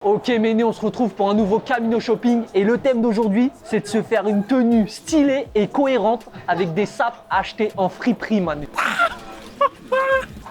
Ok Méné, on se retrouve pour un nouveau Camino Shopping et le thème d'aujourd'hui c'est de se faire une tenue stylée et cohérente avec des sapes achetés en friperie, man.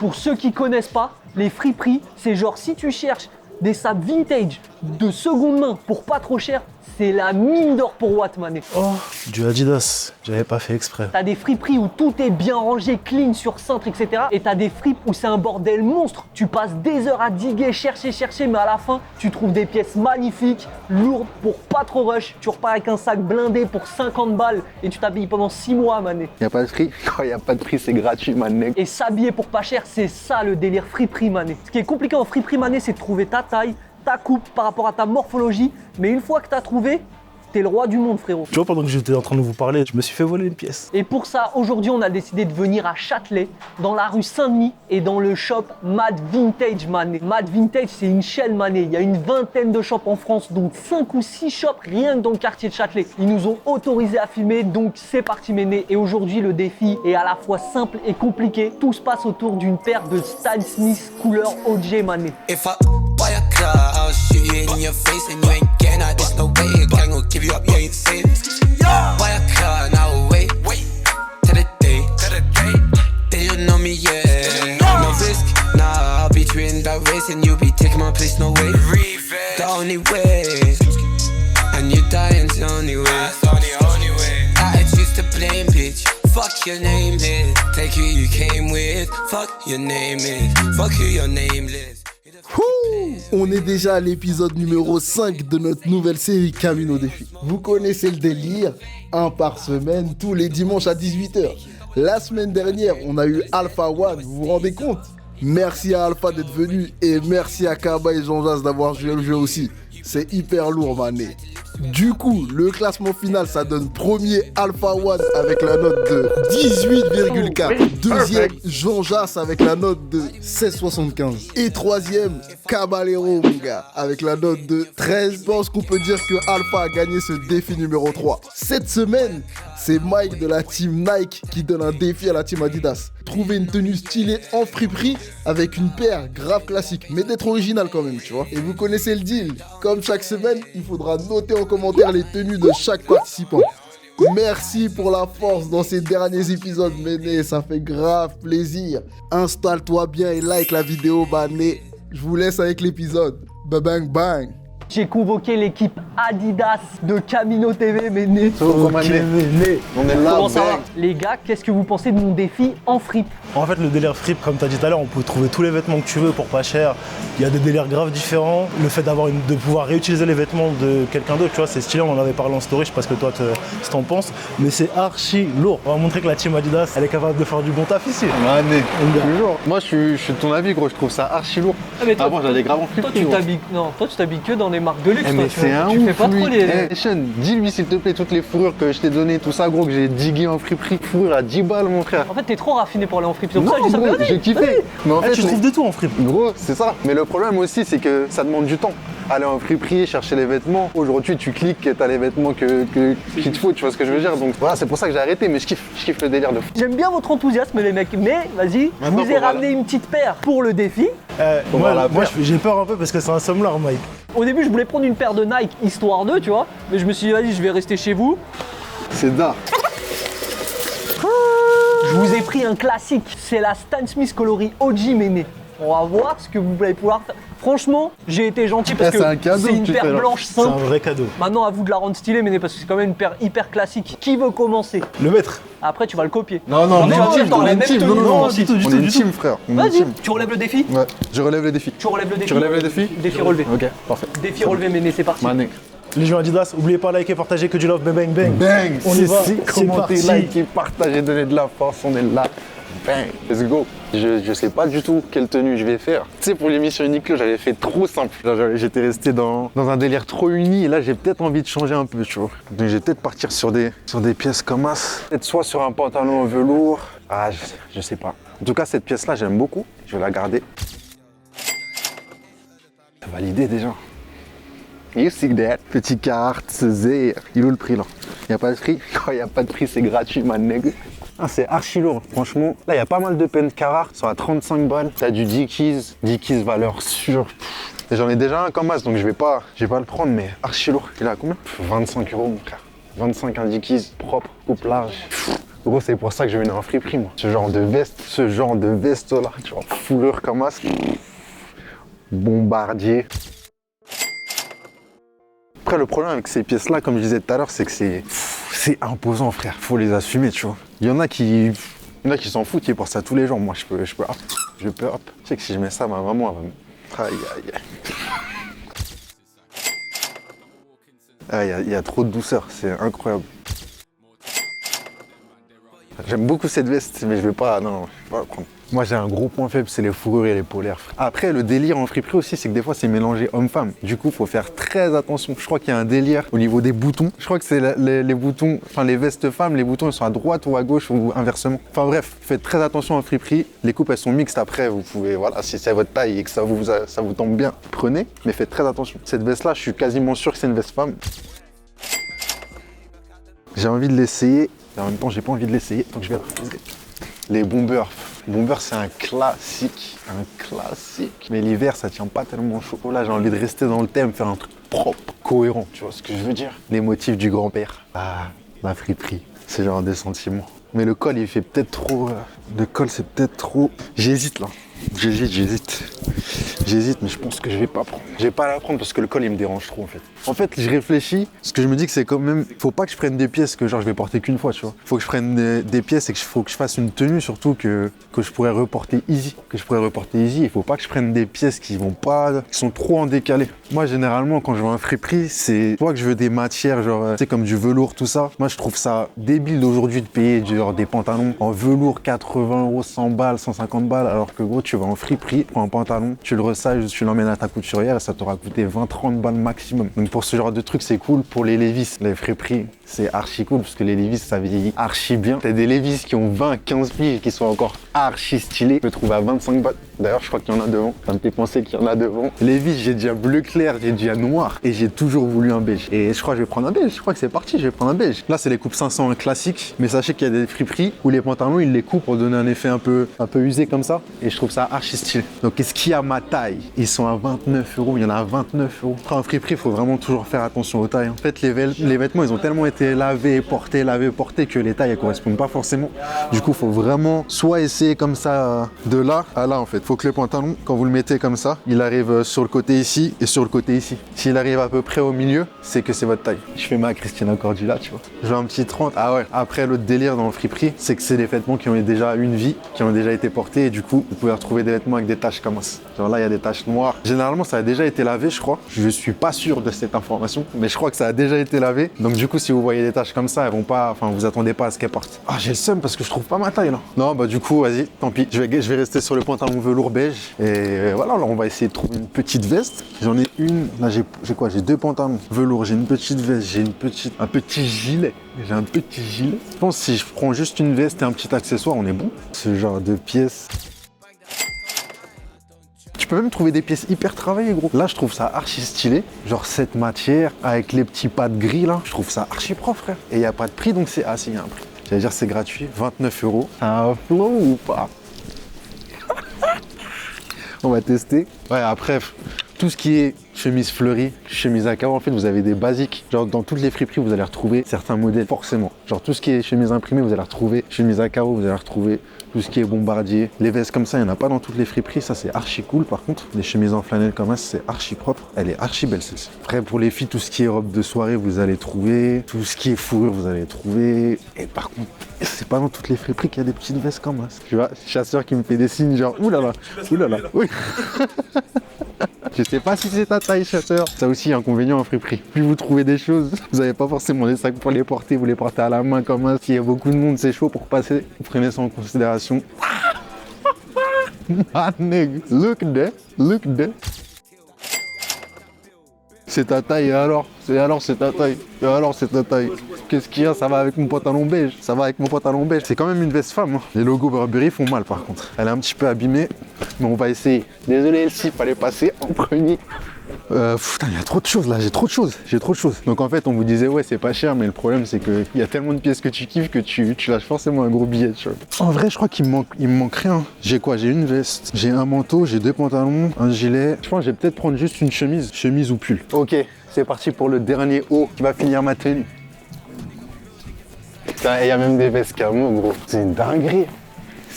Pour ceux qui connaissent pas, les friperies, c'est genre si tu cherches des sapes vintage de seconde main pour pas trop cher, c'est la mine d'or pour Watt, mané. Oh, du Adidas, j'avais pas fait exprès. T'as des friperies où tout est bien rangé, clean sur cintre, etc. Et t'as des fripes où c'est un bordel monstre. Tu passes des heures à diguer, chercher, mais à la fin, tu trouves des pièces magnifiques, lourdes, pour pas trop rush. Tu repars avec un sac blindé pour 50 balles et tu t'habilles pendant 6 mois, mané. Y'a pas de prix? Quand y a pas de prix, c'est gratuit, mané. Et s'habiller pour pas cher, c'est ça le délire friperie, mané. Ce qui est compliqué en friperie, mané, c'est de trouver ta taille, ta coupe par rapport à ta morphologie. Mais une fois que t'as trouvé, t'es le roi du monde, frérot. Tu vois, pendant que j'étais en train de vous parler, je me suis fait voler une pièce. Et pour ça, aujourd'hui, on a décidé de venir à Châtelet, dans la rue Saint-Denis et dans le shop Mad Vintage, mané. Mad Vintage, c'est une chaîne, mané. Il y a une vingtaine de shops en France, donc 5 ou 6 shops rien que dans le quartier de Châtelet. Ils nous ont autorisé à filmer, donc c'est parti, Méné. Et aujourd'hui, le défi est à la fois simple et compliqué. Tout se passe autour d'une paire de Stan Smith couleur OG, mané. Buy a car, I'll shoot you in your face and you ain't getting out. There's no way a gang will give you up, you ain't safe. Buy a car, now wait till the day. They don't know me yet. No risk, nah, I'll be treating that race and you'll be taking my place, no way. The only way, and you dying's the only way. Attitudes to blame, bitch. Fuck your name is. Take who you came with. Fuck your name is. Fuck who your name is. On est déjà à l'épisode numéro 5 de notre nouvelle série Camino Défi. Vous connaissez le délire, un par semaine, tous les dimanches à 18h. La semaine dernière, on a eu Alpha One, vous vous rendez compte? Merci à Alpha d'être venu et merci à Kaba et Jean-Jas d'avoir joué le jeu aussi. C'est hyper lourd, mané. Du coup, le classement final, ça donne premier Alpha One avec la note de 18,4. Deuxième, Jean-Jas avec la note de 16,75. Et troisième, Caballero, mon gars, avec la note de 13. Je pense qu'on peut dire que Alpha a gagné ce défi numéro 3. Cette semaine, c'est Mike de la team Nike qui donne un défi à la team Adidas. Trouver une tenue stylée en friperie avec une paire grave classique, mais d'être original quand même, tu vois. Et vous connaissez le deal. Comme chaque semaine, il faudra noter en commentaire les tenues de chaque participant. Merci pour la force dans ces derniers épisodes, Méné, ça fait grave plaisir. Installe-toi bien et like la vidéo, Mané. Je vous laisse avec l'épisode. Bang bang. J'ai convoqué l'équipe Adidas de Camino TV, Méné. Méné. On est là, Comment ça va? bang. Les gars, qu'est-ce que vous pensez de mon défi en fripe? En fait, le délire fripe, comme tu as dit tout à l'heure, on peut trouver tous les vêtements que tu veux pour pas cher. Il y a des délires graves différents. Le fait de pouvoir réutiliser les vêtements de quelqu'un d'autre, tu vois, c'est stylé. On en avait parlé en story, je sais pas ce que toi ce t'en penses. Mais c'est archi lourd. On va montrer que la team Adidas, elle est capable de faire du bon taf ici. Mané, toujours. Moi, je suis de ton avis, gros. Je trouve ça archi lourd. Ah, mais toi, Avant, j'allais grave en toi, friperie, tu gros. t'habilles... Non, toi, tu t'habilles que dans des marques de luxe, Eh, toi, mais tu c'est vois. un Tu fais ouf, pas trop lui. les... Eh, Sean, dis-lui s'il te plaît toutes les fourrures que je t'ai données, tout ça, gros, que j'ai digué en friperie. Fourrure à 10 balles, mon frère. En fait, t'es trop raffiné pour aller en fripe. C'est pour Non, ça que je dis ça. gros, Mais vas-y, j'ai kiffé. Mais en Ah, fait, tu trouves de tout en fripe. gros, c'est ça. Mais le problème aussi, c'est que ça demande du temps. Aller en friperie, chercher les vêtements. Aujourd'hui, tu cliques et t'as les vêtements qu'il te faut, tu vois ce que je veux dire. Donc voilà, c'est pour ça que j'ai arrêté, mais je kiffe le délire de fou. J'aime bien votre enthousiasme, les mecs. Mais vas-y, je Maintenant vous ai qu'on va ramené une petite paire pour le défi. Moi, la moi, paire. j'ai peur un peu parce que c'est un sommelier, Mike. Au début, je voulais prendre une paire de Nike histoire d'eux, tu vois. Mais je me suis dit, vas-y, je vais rester chez vous. C'est d'art. Je vous ai pris un classique. C'est la Stan Smith coloris OG Méné. On va voir ce que vous allez pouvoir faire. Franchement, j'ai été gentil parce c'est un que cadeau c'est une que tu paire fais, là. blanche C'est un simple. vrai cadeau. Maintenant, à vous de la rendre stylée, Méné, parce que c'est quand même une paire hyper classique. Qui veut commencer? Le maître. Après, tu vas le copier. Non, tu vas me dire, on dans la est une même team. tenue. Non, non, du tout, du on tout, est une du team, frère. On est une Vas-y, team. tu relèves le défi? Ouais, je relève le défi. Tu relèves le défi? Tu relèves le défi? Défi relevé. Ok, parfait. Défi relevé, Méné, c'est parti. Mané. Légion Adidas, oubliez pas de liker, partager, que du love, bang bang bang. Bang! On y va, c'est Commentez, parti. likez, partagez, donnez de la force, on est là. Bang! Let's go! Je sais pas du tout quelle tenue je vais faire. Tu sais, pour l'émission Uniqlo, j'avais fait trop simple. J'étais resté dans un délire trop uni et là, j'ai peut-être envie de changer un peu, tu vois. Donc, je vais peut-être partir sur des pièces comme as. Peut-être soit sur un pantalon en velours. Ah, je sais pas. En tout cas, cette pièce-là, j'aime beaucoup. Je vais la garder. C'est validé déjà. You see that? Petit carte, zéro. Il est où le prix là? Il n'y a pas de prix? Quand il n'y a pas de prix, c'est gratuit, man, nègre. Ah, c'est archi lourd, franchement. Là, il y a pas mal de pen Carhartt, sont à 35 balles. T'as du Dickies valeur sûre. Et j'en ai déjà un comme as, donc je vais pas le prendre, mais archi lourd. Il est à combien? 25 euros, mon frère. 25 un Dickies, propre, coupe large. Gros, c'est pour ça que je venais en friperie, moi. Ce genre de veste là, tu vois, foulure comme as. Bombardier. Après, le problème avec ces pièces-là, comme je disais tout à l'heure, c'est que c'est imposant, frère. Faut les assumer, tu vois. Il y en a qui s'en foutent, qui portent ça tous les jours. Moi, je peux, hop. Tu sais que si je mets ça, ma maman, elle va me... Aïe, aïe, aïe. Il y a trop de douceur, c'est incroyable. J'aime beaucoup cette veste, mais je vais pas la prendre. Moi, j'ai un gros point faible, c'est les fourrures et les polaires. Après, le délire en friperie aussi, c'est que des fois, c'est mélangé homme-femme. Du coup, faut faire très attention. Je crois qu'il y a un délire au niveau des boutons. Je crois que c'est les boutons, enfin les vestes femmes, les boutons, ils sont à droite ou à gauche ou inversement. Enfin bref, faites très attention en friperie. Les coupes, elles sont mixtes après. Vous pouvez, voilà, si c'est votre taille et que ça vous tombe bien, prenez. Mais faites très attention. Cette veste-là, je suis quasiment sûr que c'est une veste femme. J'ai envie de l'essayer. Et en même temps, j'ai pas envie de l'essayer, donc je vais la refuser. Les bombers. Bomber, c'est un classique. Mais l'hiver, ça tient pas tellement chaud. Là, j'ai envie de rester dans le thème, faire un truc propre, cohérent. Tu vois ce que je veux dire? Les motifs du grand-père. Ah, la friperie. C'est genre des sentiments. Mais le col, il fait peut-être trop... Le col, c'est peut-être trop... J'hésite, là. J'hésite, mais je pense que je vais pas prendre. Je vais pas la prendre parce que le col, il me dérange trop, en fait. En fait, je réfléchis. Ce que je me dis, que c'est quand même... Faut pas que je prenne des pièces que genre je vais porter qu'une fois, tu vois. Faut que je prenne des pièces et que faut que je fasse une tenue, surtout que je pourrais reporter easy. Il faut pas que je prenne des pièces qui sont trop en décalé. Moi, généralement, quand je vais en friperie, c'est soit que je veux des matières, genre, tu sais, comme du velours, tout ça. Moi, je trouve ça débile d'aujourd'hui de payer genre des pantalons en velours 80 euros, 100 balles, 150 balles, alors que gros, tu vas en friperie, prends un pantalon, tu le ressages, tu l'emmènes à ta couturière et ça t'aura coûté 20-30 balles maximum. Donc pour ce genre de truc, c'est cool. Pour les Levi's, les friperies, c'est archi cool parce que les Levi's, ça vieillit archi bien. T'as des Levi's qui ont 20-15 piges et qui sont encore archi stylés. Tu peux trouver à 25 balles. D'ailleurs, je crois qu'il y en a devant. Ça me fait penser qu'il y en a devant. Levi's, j'ai déjà bleu clair, j'ai déjà noir et j'ai toujours voulu un beige. Et je crois que je vais prendre un beige. Je crois que c'est parti, je vais prendre un beige. Là, c'est les coupes 500 classiques, mais sachez qu'il y a des friperies où les pantalons, ils les coupent pour donner un effet un peu usé comme ça. Et je trouve ça archi stylé. Donc, qu'est-ce qu'il y a à ma taille? Ils sont à 29 euros. Il y en a à 29 euros. Après, en friperie, il faut vraiment toujours faire attention aux tailles. En fait, les vêtements, ils ont tellement été lavés, portés que les tailles, elles correspondent pas forcément. Du coup, il faut vraiment soit essayer comme ça de là à là, en fait. Faut que le pantalon, quand vous le mettez comme ça, il arrive sur le côté ici et sur le côté ici. S'il arrive à peu près au milieu, c'est que c'est votre taille. Je fais ma Christina Cordula, tu vois. Je veux un petit 30. Ah ouais. Après, l'autre délire dans le friperie, c'est que c'est des vêtements qui ont déjà une vie, qui ont déjà été portés et du coup, vous pouvez retrouver des vêtements avec des taches comme ça. Genre là, il y a des taches noires. Généralement, ça a déjà été lavé, je crois. Je suis pas sûr de cette information, mais je crois que ça a déjà été lavé. Donc du coup, si vous voyez des taches comme ça, elles vont pas, enfin, vous attendez pas à ce qu'elles portent. Ah, j'ai le seum parce que je trouve pas ma taille là. Non, bah du coup, vas-y, tant pis. Je vais rester sur le pantalon velours beige et voilà, alors on va essayer de trouver une petite veste. J'en ai une, là j'ai quoi? J'ai deux pantalons velours, j'ai une petite veste, j'ai un petit gilet. J'ai un petit gilet. Je pense que si je prends juste une veste et un petit accessoire, on est bon. Ce genre de pièces. Tu peux même trouver des pièces hyper travaillées, gros. Là, je trouve ça archi stylé. Genre cette matière avec les petits pads gris là. Je trouve ça archi propre, frère. Et il n'y a pas de prix, donc c'est... Ah si, il y a un prix. J'allais dire c'est gratuit. 29 euros. Un flow ou pas? On va tester. Ouais, après, tout ce qui est chemise fleurie, chemise à carreaux, en fait, vous avez des basiques. Genre, dans toutes les friperies, vous allez retrouver certains modèles, forcément. Genre, tout ce qui est chemise imprimée, vous allez retrouver. Chemise à carreaux, vous allez retrouver. Tout ce qui est bombardier. Les vestes comme ça, il n'y en a pas dans toutes les friperies. Ça, c'est archi cool. Par contre, les chemises en flanelle comme ça, c'est archi propre. Elle est archi belle, celle-ci. Après, pour les filles, tout ce qui est robe de soirée, vous allez trouver. Tout ce qui est fourrure, vous allez trouver. Et par contre, c'est pas dans toutes les friperies qu'il y a des petites vestes comme ça. Tu vois, chasseur qui me fait des signes genre, oulala, oui. Je sais pas si c'est ta taille, chasseur. Ça aussi, inconvénient en friperie. Plus vous trouvez des choses, vous n'avez pas forcément des sacs pour les porter, vous les portez à la main comme ça. S'il y a beaucoup de monde, c'est chaud pour passer. Vous prenez ça en considération. Ah, nigga, look there. C'est ta taille, et alors c'est ta taille. Qu'est-ce qu'il y a? Ça va avec mon pantalon beige. C'est quand même une veste femme. Hein. Les logos Burberry font mal par contre. Elle est un petit peu abîmée, mais on va essayer. Désolé Elsie, fallait passer en premier. Putain, il y a trop de choses là, j'ai trop de choses. Donc en fait, on vous disait, ouais, c'est pas cher, mais le problème, c'est qu'il y a tellement de pièces que tu kiffes que tu lâches forcément un gros billet, tu vois. En vrai, je crois qu'il me manque rien. J'ai quoi? J'ai une veste, j'ai un manteau, j'ai 2 pantalons, un gilet. Je pense que je vais peut-être prendre juste une chemise ou pull. Ok, c'est parti pour le dernier haut qui va finir ma tenue. Putain, il y a même des vestes camo, gros. C'est une dinguerie.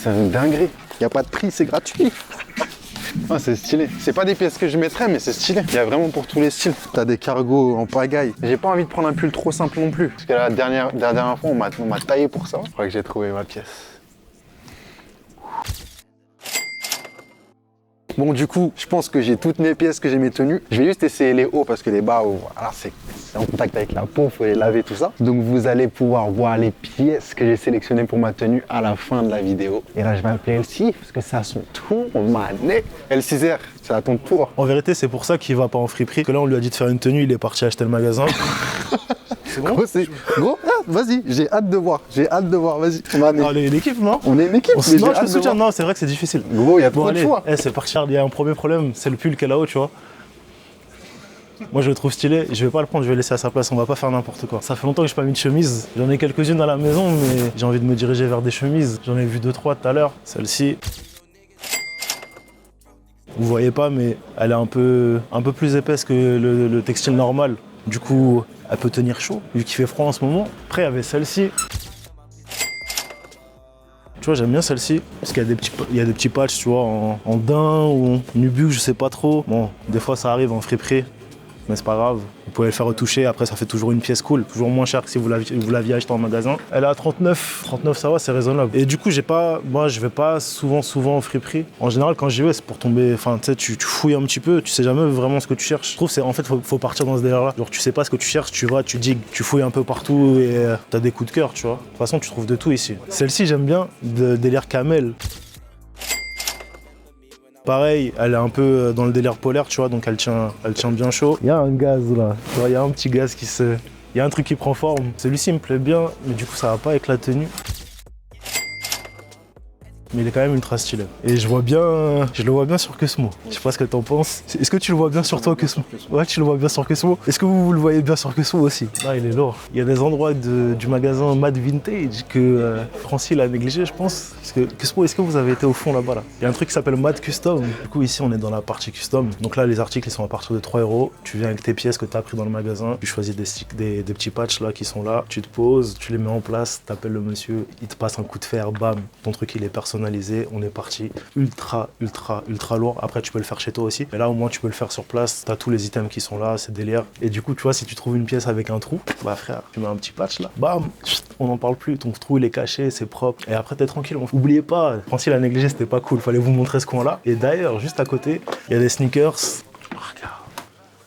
Il n'y a pas de prix, c'est gratuit. Ah, c'est stylé. C'est pas des pièces que je mettrais, mais c'est stylé. Il y a vraiment pour tous les styles. T'as des cargos en pagaille. J'ai pas envie de prendre un pull trop simple non plus. Parce que la dernière fois, on m'a taillé pour ça. Je crois que j'ai trouvé ma pièce. Bon, du coup, je pense que j'ai toutes mes pièces, que j'ai mes tenues. Je vais juste essayer les hauts parce que les bas, voilà, c'est en contact avec la peau, il faut les laver, tout ça. Donc, vous allez pouvoir voir les pièces que j'ai sélectionnées pour ma tenue à la fin de la vidéo. Et là, je vais appeler Elsie parce que c'est à son tour, mané. L6R, c'est à ton tour. En vérité, c'est pour ça qu'il va pas en friperie. Que là, on lui a dit de faire une tenue, il est parti acheter le magasin. C'est bon. Gros, vas-y, j'ai hâte de voir, vas-y. Non, l'équipe, non? On est une équipe, Non, je te soutiens, non, c'est vrai que c'est difficile. Gros, il y a trop de choix. C'est parti, il y a un premier problème, c'est le pull qui est là-haut, tu vois. Moi, je le trouve stylé, je vais pas le prendre, je vais le laisser à sa place, on va pas faire n'importe quoi. Ça fait longtemps que j'ai pas mis de chemise, j'en ai quelques-unes à la maison, mais j'ai envie de me diriger vers des chemises. J'en ai vu 2-3 tout à l'heure, celle-ci. Vous voyez pas, mais elle est un peu plus épaisse que le textile normal. Du coup, elle peut tenir chaud, vu qu'il fait froid en ce moment. Après, il y avait celle-ci. Tu vois, j'aime bien celle-ci, parce qu'il y a des petits patchs, tu vois, en daim ou en nubu, je sais pas trop. Bon, des fois, ça arrive en friperie, mais c'est pas grave. Vous pouvez le faire retoucher, après ça fait toujours une pièce cool, toujours moins cher que si vous l'aviez acheté en magasin. Elle est à 39, ça va, c'est raisonnable. Et du coup, moi je vais pas souvent en friperie. En général, quand j'y vais, c'est pour tomber, enfin tu sais, tu fouilles un petit peu, tu sais jamais vraiment ce que tu cherches. Je trouve en fait, faut partir dans ce délire-là. Genre tu sais pas ce que tu cherches, tu vas, tu digues, tu fouilles un peu partout et t'as des coups de cœur, tu vois. De toute façon, tu trouves de tout ici. Celle-ci, j'aime bien, de délire camel. Pareil, elle est un peu dans le délire polaire, tu vois, donc elle tient bien chaud. Il y a un gaz là, tu vois, il y a un petit gaz il y a un truc qui prend forme. Celui-ci me plaît bien, mais du coup ça va pas avec la tenue. Mais il est quand même ultra stylé. Et je le vois bien sur Cosmo. Je sais pas ce que t'en penses. Est-ce que tu le vois bien sur toi, Cosmo? Ouais, tu le vois bien sur Cosmo. Est-ce que vous le voyez bien sur Cosmo aussi? Là, il est lourd. Il y a des endroits du magasin Mad Vintage que Francis a négligé, je pense. Parce que Cosmo, est-ce que vous avez été au fond là-bas là? Il y a un truc qui s'appelle Mad Custom. Du coup, ici, on est dans la partie custom. Donc là, les articles, ils sont à partir de 3 €. Tu viens avec tes pièces que tu as pris dans le magasin. Tu choisis des petits patchs là qui sont là. Tu te poses, tu les mets en place, tu appelles le monsieur, il te passe un coup de fer, bam. Ton truc, il est personnalisé. On est parti, ultra lourd. Après tu peux le faire chez toi aussi, mais là au moins tu peux le faire sur place, t'as tous les items qui sont là, c'est délire. Et du coup tu vois, si tu trouves une pièce avec un trou, bah frère, tu mets un petit patch là, bam, on n'en parle plus, ton trou il est caché, c'est propre, et après t'es tranquille. Oubliez pas, Francis l'a négligé, c'était pas cool, fallait vous montrer ce coin là. Et d'ailleurs, juste à côté, il y a des sneakers. Regarde.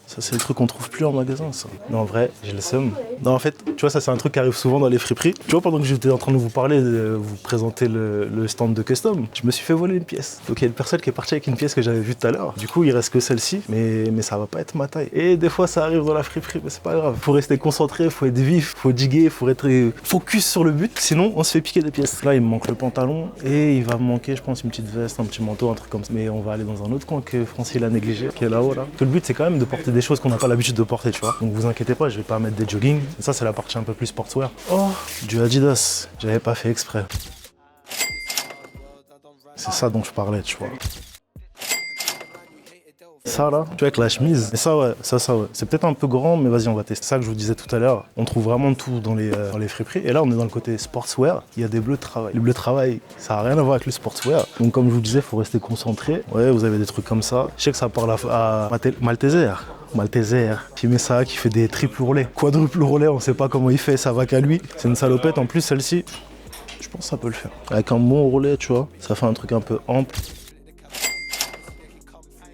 Ça, c'est le truc qu'on trouve plus en magasin, ça. Non, en vrai, j'ai le seum. Non, en fait, tu vois, ça, c'est un truc qui arrive souvent dans les friperies. Tu vois, pendant que j'étais en train de vous parler, de vous présenter le stand de custom, je me suis fait voler une pièce. Donc, il y a une personne qui est partie avec une pièce que j'avais vue tout à l'heure. Du coup, il reste que celle-ci, mais ça va pas être ma taille. Et des fois, ça arrive dans la friperie, mais c'est pas grave. Faut rester concentré, faut être vif, faut diguer, faut être focus sur le but. Sinon, on se fait piquer des pièces. Là, il me manque le pantalon et il va me manquer, je pense, une petite veste, un petit manteau, un truc comme ça. Mais on va aller dans un autre coin que Francis l'a négligé, qui est là-haut, là. Que le but, c'est quand même de porter des choses qu'on n'a pas l'habitude de porter, tu vois. Donc vous inquiétez pas, je vais pas mettre des jogging. Ça, c'est la partie un peu plus sportswear. Oh, du Adidas. J'avais pas fait exprès. C'est ça dont je parlais, tu vois. Ça là, tu vois, avec la chemise. Et ça ouais, ça ouais. C'est peut-être un peu grand, mais vas-y, on va tester. Ça que je vous disais tout à l'heure, on trouve vraiment tout dans les friperies. Et là, on est dans le côté sportswear. Il y a des bleus de travail. Les bleus de travail, ça n'a rien à voir avec le sportswear. Donc comme je vous disais, il faut rester concentré. Ouais, vous avez des trucs comme ça. Je sais que ça parle à Malteser, qui met ça, qui fait des triples roulés. Quadruple roulés, on sait pas comment il fait, ça va qu'à lui. C'est une salopette. En plus, celle-ci, je pense que ça peut le faire. Avec un bon roulet, tu vois, ça fait un truc un peu ample.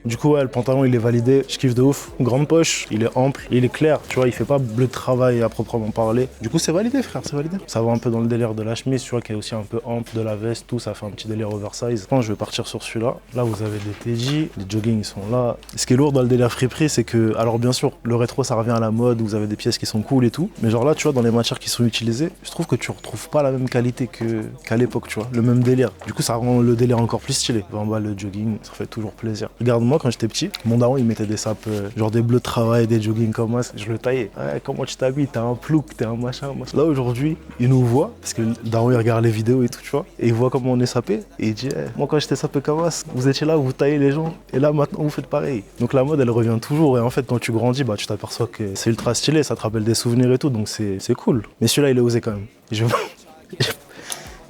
Du coup, ouais, le pantalon, il est validé. Je kiffe de ouf. Grande poche, il est ample, il est clair. Tu vois, il fait pas bleu de travail à proprement parler. Du coup, c'est validé, frère, c'est validé. Ça va un peu dans le délire de la chemise, tu vois, qui est aussi un peu ample, de la veste, tout. Ça fait un petit délire oversize. Je pense que je vais partir sur celui-là. Là, vous avez des TJ, les jogging, ils sont là. Ce qui est lourd dans le délire friperie, c'est que, alors bien sûr, le rétro, ça revient à la mode. Vous avez des pièces qui sont cool et tout. Mais genre là, tu vois, dans les matières qui sont utilisées, je trouve que tu retrouves pas la même qualité qu'à l'époque, tu vois. Le même délire. Du coup, ça rend le délire encore plus stylé. En bas, le jogging, ça fait toujours plaisir. Regarde moi, quand j'étais petit, mon daron, il mettait des sapes, genre des bleus de travail, des jogging comme ça, je le taillais. Ouais, comment tu t'habilles, t'es un plouc, t'es un machin. Là, aujourd'hui, il nous voit, parce que le daron, il regarde les vidéos et tout, tu vois, et il voit comment on est sapé, et il dit, moi, quand j'étais sapé comme ça, vous étiez là, vous taillez les gens, et là, maintenant, vous faites pareil. Donc la mode, elle revient toujours, et en fait, quand tu grandis, bah, tu t'aperçois que c'est ultra stylé, ça te rappelle des souvenirs et tout, donc c'est cool. Mais celui-là, il est osé quand même.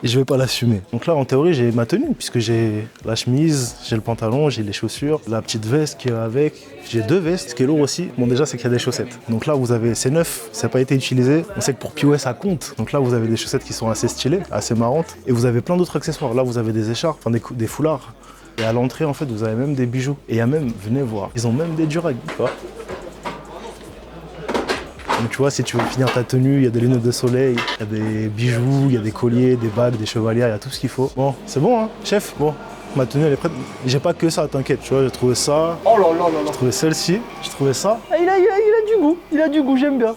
Je vais pas l'assumer. Donc là, en théorie, j'ai ma tenue, puisque j'ai la chemise, j'ai le pantalon, j'ai les chaussures, la petite veste qui va avec. J'ai 2 vestes. Ce qui est lourd aussi, bon déjà, c'est qu'il y a des chaussettes. Donc là, vous avez, c'est neuf, ça n'a pas été utilisé. On sait que pour POS, ça compte. Donc là, vous avez des chaussettes qui sont assez stylées, assez marrantes. Et vous avez plein d'autres accessoires. Là, vous avez des écharpes, enfin des foulards. Et à l'entrée, en fait, vous avez même des bijoux. Et il y a même, venez voir, ils ont même des durags, tu vois. Donc tu vois, si tu veux finir ta tenue, il y a des lunettes de soleil, il y a des bijoux, il y a des colliers, des bagues, des chevalières, il y a tout ce qu'il faut. Bon, c'est bon, hein, chef. Bon, ma tenue, elle est prête. J'ai pas que ça, t'inquiète, tu vois, j'ai trouvé ça. Oh là là là là. J'ai trouvé celle-ci, j'ai trouvé ça. Ah, il a du goût, j'aime bien.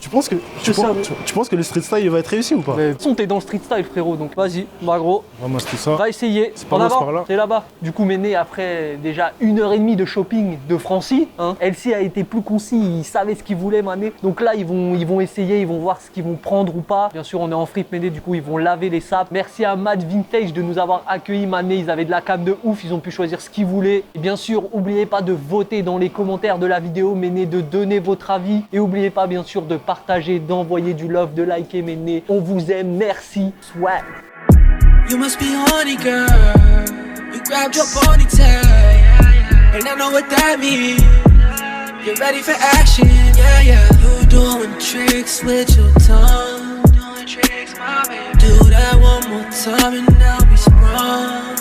Tu penses que le street style, il va être réussi ou pas? Mais de toute façon, t'es dans le street style, frérot, donc vas-y, bah gros. Ramasse tout ça. Va essayer. C'est pas En où, c'est avant, par là. c'est là-bas. Du coup, Méné, après déjà 1h30 de shopping de Francie, hein, LC a été plus concis, il savait ce qu'il voulait, Mané. Donc là, ils vont essayer, ils vont voir ce qu'ils vont prendre ou pas. Bien sûr, on est en fripe, Méné, du coup, ils vont laver les sapes. Merci à Mad Vintage de nous avoir accueillis, Mané. Ils avaient de la cam de ouf, ils ont pu choisir ce qu'ils voulaient. Et bien sûr, n'oubliez pas de voter dans les commentaires de la vidéo, Méné, de donner votre avis. Et n'oubliez pas, bien sûr, de partager, d'envoyer du love, de liker, Méné. On vous aime, merci, swag. You must be horny, girl. You grabbed your ponytail, and I know what that means. You're ready for action, yeah, yeah. You doing tricks with your tongue, doing tricks, my baby. Do that one more time, and I'll be sprung.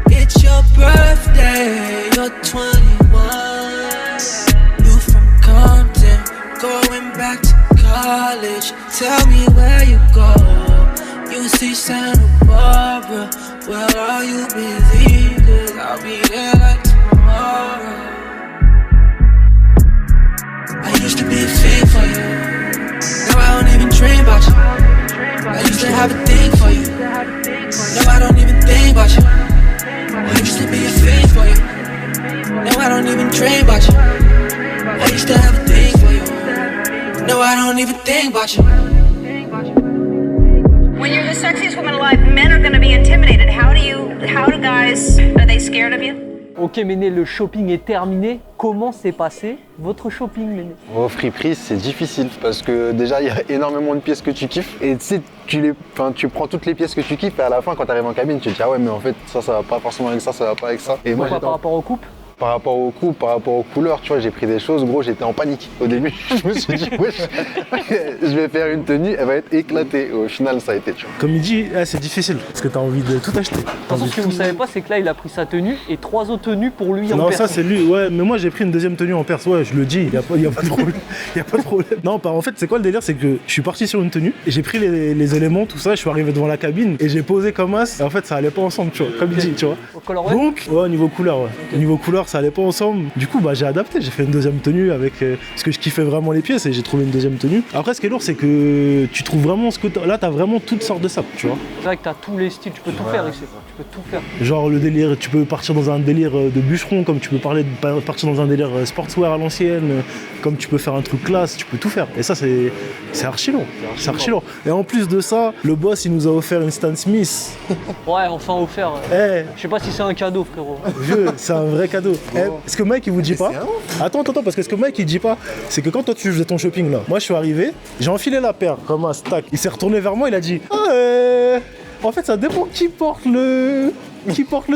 It's your birthday, you're 21. You from Compton, going back to college. Tell me where you go. You see Santa Barbara, where are you busy? 'Cause I'll be there like tomorrow. I used to be a fiend for you. Now I don't even dream about you. I used to have a thing for you. Now I don't even think about you. I used to be a fiend for you. Now I don't even dream about you. I used to have a thing for you. Now I don't even think about you. When you're the sexiest woman alive, men are gonna be intimidated. How do guys, are they scared of you? Ok, Méné, le shopping est terminé. Comment s'est passé votre shopping, Méné? Au friperie, c'est difficile parce que déjà il y a énormément de pièces que tu kiffes et tu sais, tu prends toutes les pièces que tu kiffes et à la fin quand tu arrives en cabine, tu te dis ah ouais mais en fait ça va pas forcément avec ça, ça va pas avec ça. Et moi Pourquoi par rapport aux coupes? Par rapport aux coupes, par rapport aux couleurs, tu vois, j'ai pris des choses, gros, j'étais en panique. Au début, je me suis dit, wesh, je vais faire une tenue, elle va être éclatée. Au final, ça a été, tu vois. Comme il dit, c'est difficile, parce que t'as envie de tout acheter. Attention, ce que vous savez pas, c'est que là, il a pris sa tenue et 3 autres tenues pour lui en Non, perse. ça c'est lui, ouais, mais moi j'ai pris une deuxième tenue en perse, ouais, je le dis, y a pas de problème. Y a pas de problème. Non, en fait, c'est quoi le délire? C'est que je suis parti sur une tenue, et j'ai pris les éléments, tout ça, je suis arrivé devant la cabine, et j'ai posé comme as, et en fait, ça allait pas ensemble, tu vois, comme il dit, tu vois. Au colorway? Donc, ouais, au niveau couleur, ouais. Au niveau couleur, ça allait pas ensemble. Du coup, bah, j'ai adapté, j'ai fait une deuxième tenue avec. Parce que je kiffais vraiment les pièces et j'ai trouvé une deuxième tenue. Après, ce qui est lourd, c'est que tu trouves vraiment ce que t'as. Là, t'as vraiment toutes sortes de sapes, tu vois. C'est vrai que t'as tous les styles, tu peux tout faire ici. Tu peux tout faire. Genre le délire, tu peux partir dans un délire de bûcheron, comme tu peux partir dans un délire sportswear à l'ancienne, comme tu peux faire un truc classe, tu peux tout faire. Et ça, c'est archi lourd. C'est archi lourd. Et en plus de ça, le boss, il nous a offert une Stan Smith. Ouais, enfin offert. Je sais pas si c'est un cadeau, frérot. Vieux, c'est un vrai cadeau. Ce que Mike, il vous dit pas. Attends, parce que ce que Mike, il dit pas, c'est que quand toi, tu faisais ton shopping là, moi, je suis arrivé, j'ai enfilé la paire comme un stack. Il s'est retourné vers moi, il a dit en fait, ça dépend qui porte le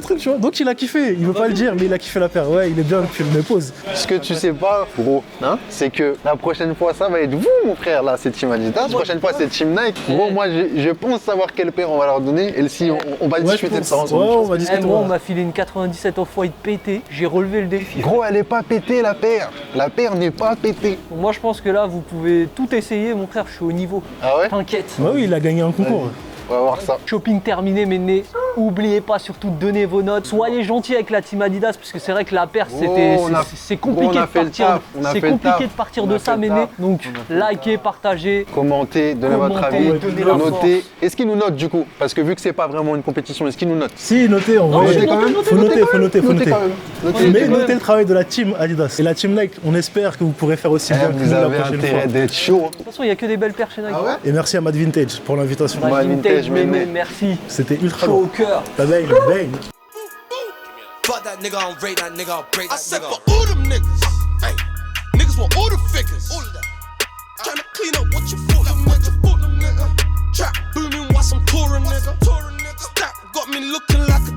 truc, tu vois. Donc il a kiffé, il veut pas le dire, mais il a kiffé la paire. Ouais, il est bien que tu le déposes. Ce que tu sais pas, gros, hein, c'est que la prochaine fois, ça va être vous, mon frère, là, c'est Team Adidas. La prochaine fois, c'est Team Nike. Gros, moi, je pense savoir quelle paire on va leur donner. Et si on va discuter de ça ensemble. Ouais, on va discuter. Moi, on m'a filé une 97 Off-White pétée. J'ai relevé le défi. Gros, elle est pas pétée, la paire. La paire n'est pas pétée. Moi, je pense que là, vous pouvez tout essayer, mon frère. Je suis au niveau. Ah ouais? T'inquiète. Bah oui, il a gagné un concours. On va voir ça. Shopping terminé, Méné. Oubliez pas surtout de donner vos notes. Soyez gentils avec la team Adidas parce que c'est vrai que la perte c'est compliqué de partir. C'est compliqué de partir de ça, mais donc likez, partagez, commentez, donnez votre avis, notez. Est-ce qu'ils nous notent du coup? Parce que vu que c'est pas vraiment une compétition, est-ce qu'ils nous notent? Si, notez, en vrai. Faut noter. Mais quand même. notez le travail de la team Adidas. Et la team Nike, on espère que vous pourrez faire aussi bien que Vous nous la avez prochaine intérêt fois. d'être chaud. De toute façon, il n'y a que des belles paires chez Nike. Et merci à Mad Vintage pour l'invitation. Mad Mad Vintage, Vintage, mémé. merci. C'était ultra Chaud au lourd. cœur. Bang, bang. Fuck that nigga, I'll rate that nigga, I'll break that nigga. I said for all them niggas, hey, niggas want all the figures. All of that. Tryna clean up what you thought them, nigga. Trap booming whilst I'm touring, nigga. Stack got me looking like a